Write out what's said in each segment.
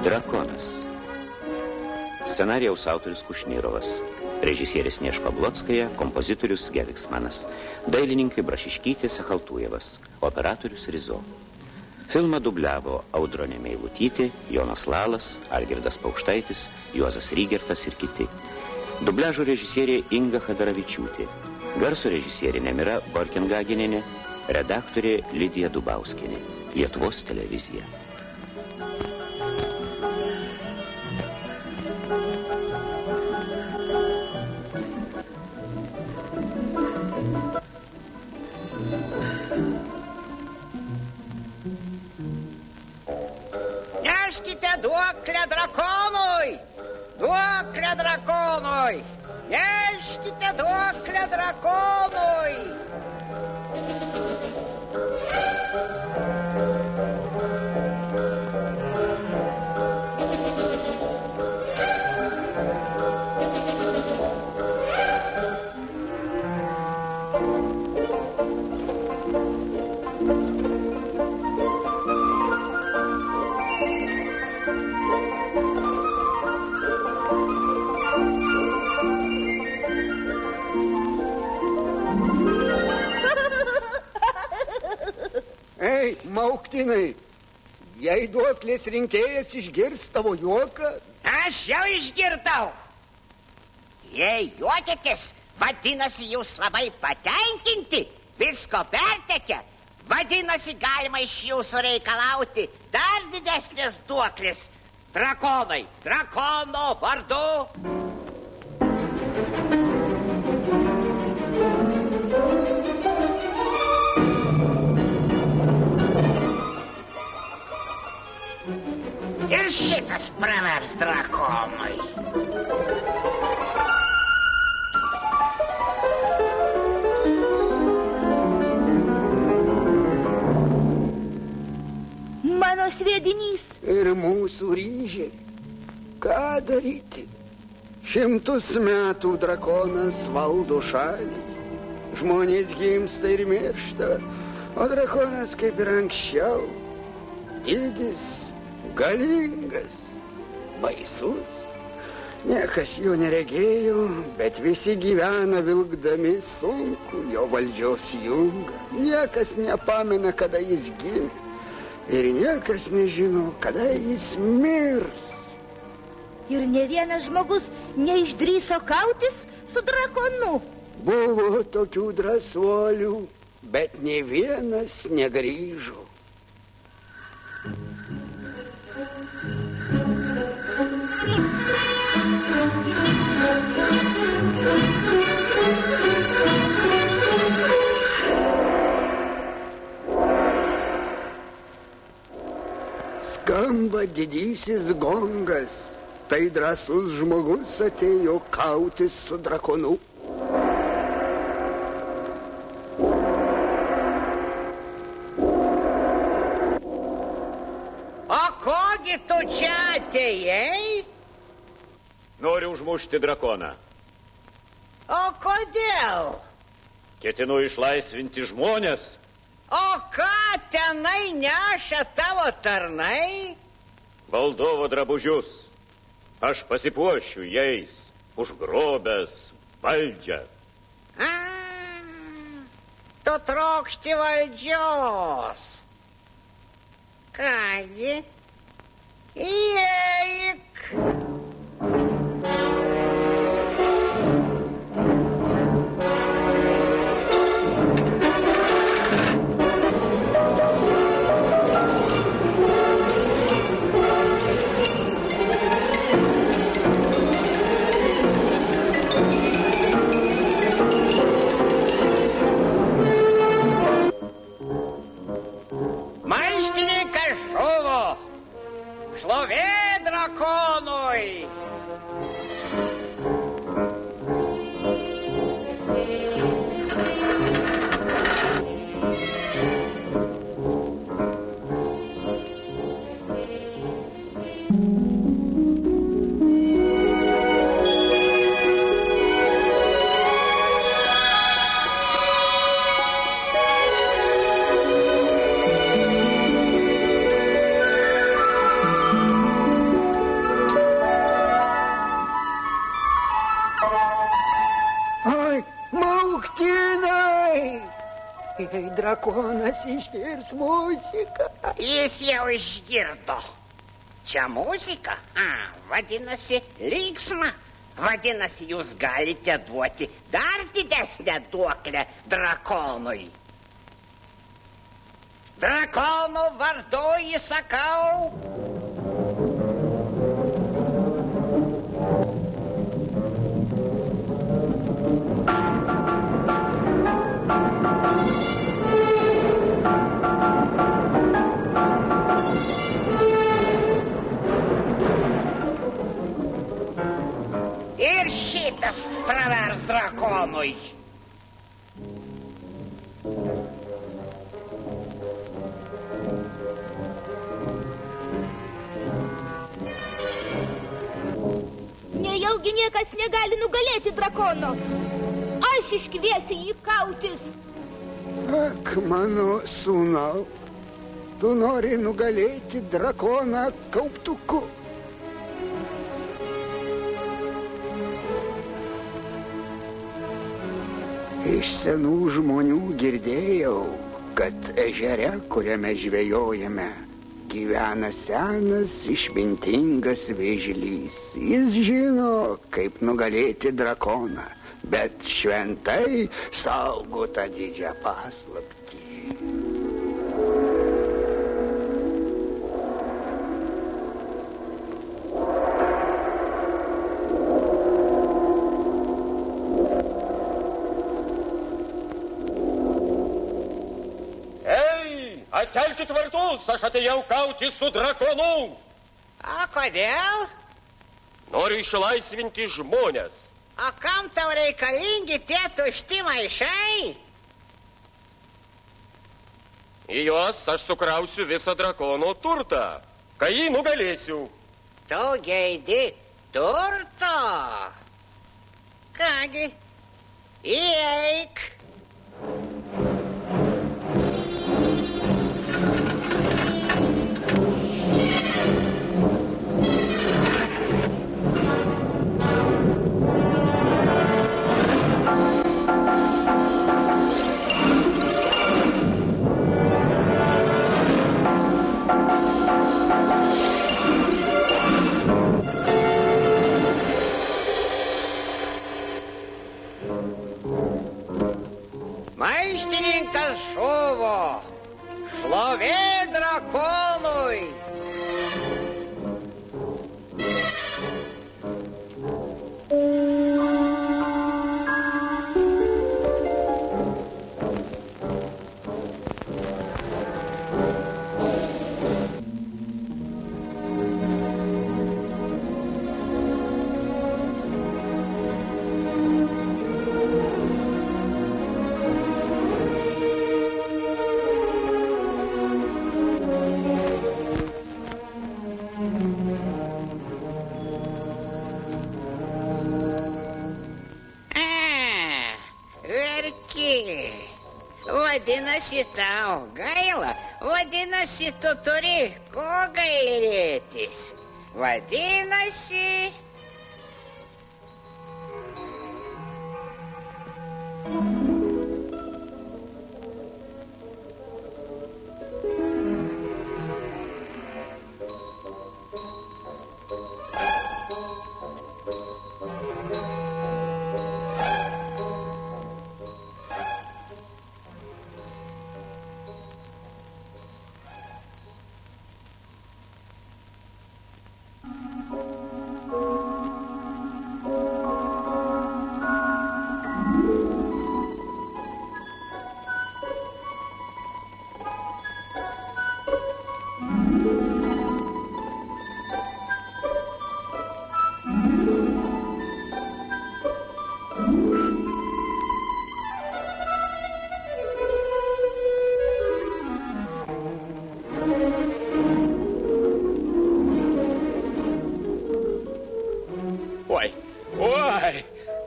Drakonas. Scenarijaus autorius Kušnyrovas. Režisierės Nieško Blotskaja, kompozitorius Geviksmanas. Dailininkai Brašiškytė, Sechaltujevas. Operatorius Rizo. Filmą dubliavo Audronė Meilutytė, Jonas Lalas, Algirdas Paukštaitis, Juozas Rygertas ir kiti. Dubliažo režisierė Inga Chadaravičiūtė. Garso režisierė Nemira Borkengaginienė. Redaktorė Lidija Dubauskienė. Lietuvos televizija. Neškite duoklę drakonui! Duoklę drakonui! Neškite duoklę drakonui! Mauktinai, jei duoklės rinkėjas išgirs tavo juoką... Aš jau išgirdau. Jei juokėtės, vadinasi, jūs labai patenkinti, visko pertekę. Vadinasi, galima iš jūsų reikalauti dar didesnės duoklės. Drakonai, drakono vardu. Ir šitas pravers drakonui. Mano sviedinys. Ir mūsų ryžiai. Ką daryti? 100 metų drakonas valdo šalį. Žmonės gimsta ir miršta, o drakonas kaip ir anksčiau. Didis, galingas, baisus. Niekas jo neregėjo, bet visi gyvena vilkdami sunku jo valdžios jungą. Niekas nepamena, kada jis gimė. Ir niekas nežino, kada jis mirs. Ir ne vienas žmogus neišdrįso kautis su drakonu. Buvo tokių drąsuolių, bet nė vienas negrįžo. Skamba didysis gongas. Tai drąsus žmogus atėjo kautis su drakonu. O kogi tu čia atėjai? Noriu užmušti drakoną. O kodėl? Ketinu išlaisvinti žmonės. O ką tenai neša tavo tarnai? Valdovo drabužius. Aš pasipuošiu jais, užgrobęs valdžią. Tu trokšti valdžios. Kągi, įeik. Šlovė drakonui! Jei drakonas išgirs muziką. Jis jau išgirdo. Čia muzika? Vadinasi, linksma. Vadinasi, jūs galite duoti dar didesnę duoklę drakonui. Drakono vardu įsakau. Ir šitas pravers drakonui. Nejaugi niekas negali nugalėti drakono. Aš iškviesiu jį kautis. Ak, mano sūnau, tu nori nugalėti drakoną kauptuku. Iš senų žmonių girdėjau, kad ežere, kuriame žvejojame, gyvena senas išmintingas vėžlys. Jis žino, kaip nugalėti drakoną, bet šventai saugo tą didžią paslaptį. Atkelkit vartus, aš atėjau kauti su drakonu. O kodėl? Noriu išlaisvinti žmonės. O kam tau reikalingi tie tušti maišai? Į juos aš sukrausiu visą drakono turtą, kai jį nugalėsiu. Tu geidi turto? Kągi, įeik. Maištininkas žuvo. Šlovė drakonui. Vadinasi, tau gaila, vadinasi, tu turi ko gailėtis. Vadinasi...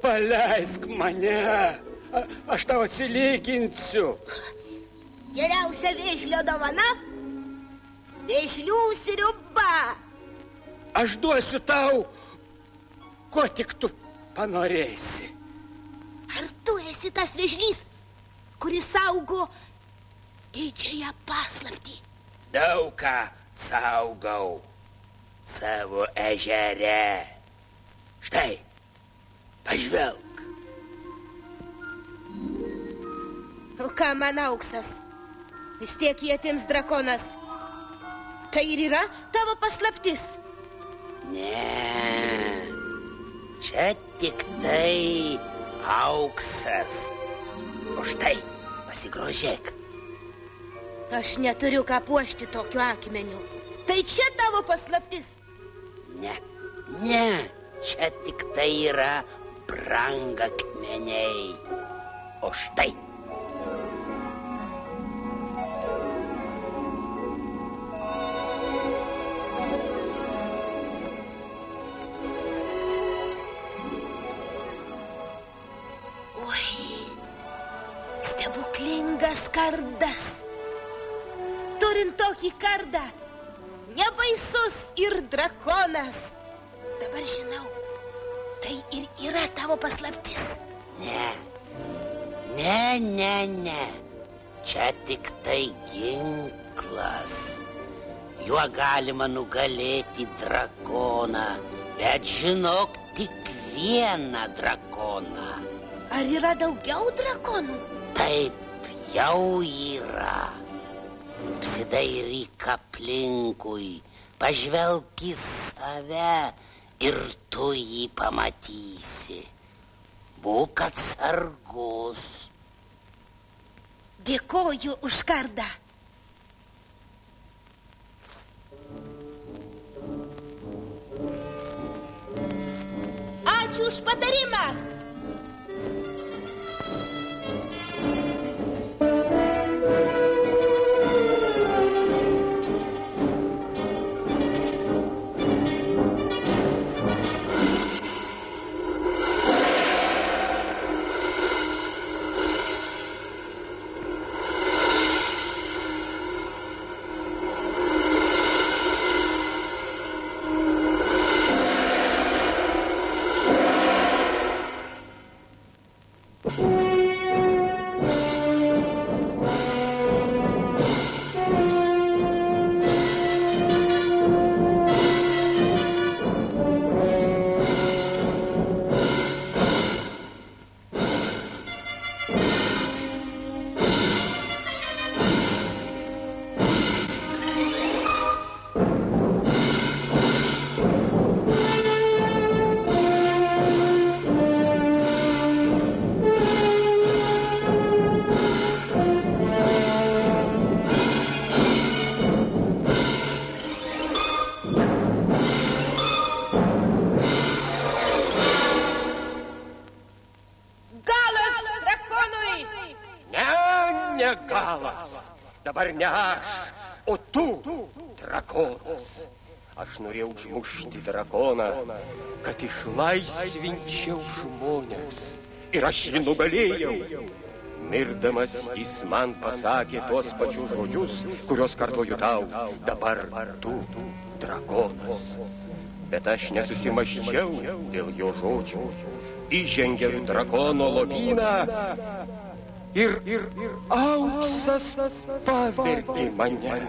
Paleisk mane, aš tau atsilyginsiu. Geriausia vėžlio dovana – vėžlių sriuba. Aš duosiu tau, ko tik tu panorėsi. Ar tu esi tas vėžlys, kuris saugo didžiąją paslaptį. Daug ką saugau savo ežere. Štai, pažvelk. O ką man auksas? Vis tiek jie atims drakonas. Tai ir yra tavo paslaptis? Ne, čia tik tai auksas. O štai, pasigrožėk. Aš neturiu ką puošti tokiu akmeniu. Tai čia tavo paslaptis? Ne, čia tik tai yra brangakmeniai. O štai. Stebuklingas kardas. Turint tokį kardą, nebaisus ir drakonas. Dabar žinau, tai ir yra tavo paslaptis. Ne. Čia tik tai ginklas. Juo galima nugalėti drakoną, bet žinok tik vieną drakoną. Ar yra daugiau drakonų? Taip, jau yra. Apsidairyk aplinkui, pažvelk į save ir tu jį pamatysi. Būk atsargus. Dėkoju už kardą. Ačiū už patarimą. Dabar ne aš, o tu, drakonas. Aš norėjau užmušti drakoną, kad išlaisvinčiau žmonės. Ir aš jį nugalėjau. Mirdamas jis man pasakė tuos pačius žodžius, kuriuos kartoju tau. Dabar tu, drakonas. Bet aš nesusimąsčiau dėl jo žodžių. Įžengiau į drakono lobyną ir auksas pavergė mane.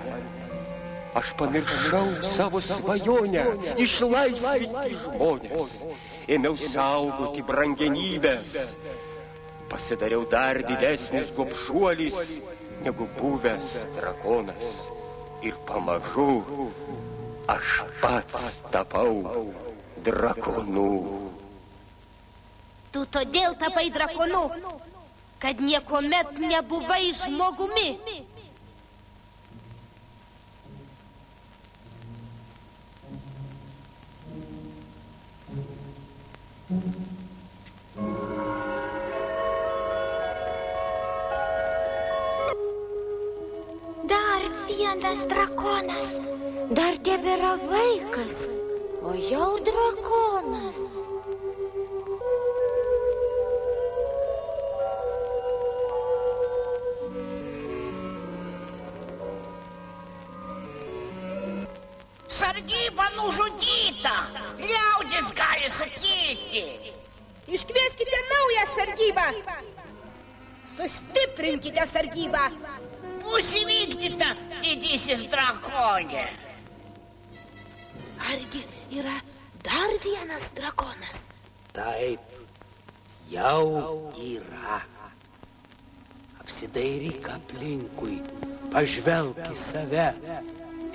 Aš pamiršau savo svajonę išlaisvinti žmonės. Ėmiau saugoti brangenybės. Pasidariau dar didesnis gobšuolis negu buvęs drakonas. Ir pamažu aš pats tapau drakonu. Tu todėl tapai drakonu, kad niekuomet nebuvai žmogumi. Dar vienas drakonas. Dar tebėra vaikas, o jau drakonas. Sargyba nužudyta. Liaudis gali sukilti. Iškvieskite naują sargybą. Sustiprinkite sargybą. Bus įvykdyta, didysis drakonė. Argi yra dar vienas drakonas? Taip, jau yra. Apsidairyk aplinkui, pažvelk į save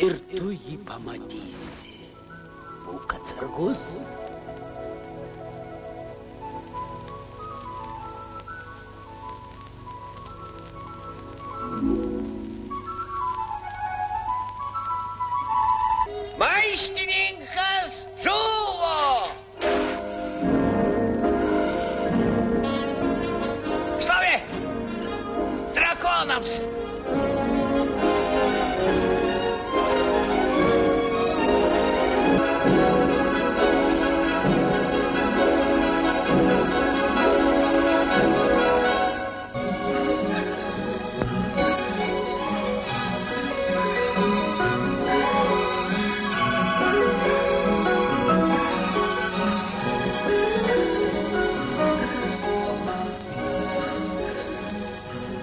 ir tu jį pamatysi. Būk atsargus. Maištininkas žuvo. Šlovė drakonams.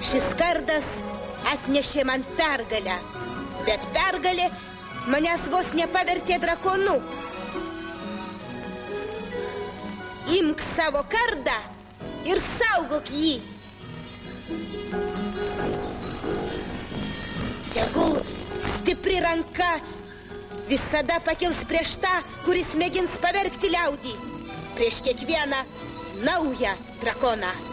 Šis kardas atnešė man pergalę, bet pergalė manęs vos nepavertė drakonu. Imk savo kardą ir saugok jį. Tegul stipri ranka visada pakils prieš tą, kuris mėgins pavergti liaudį, prieš kiekvieną naują drakoną.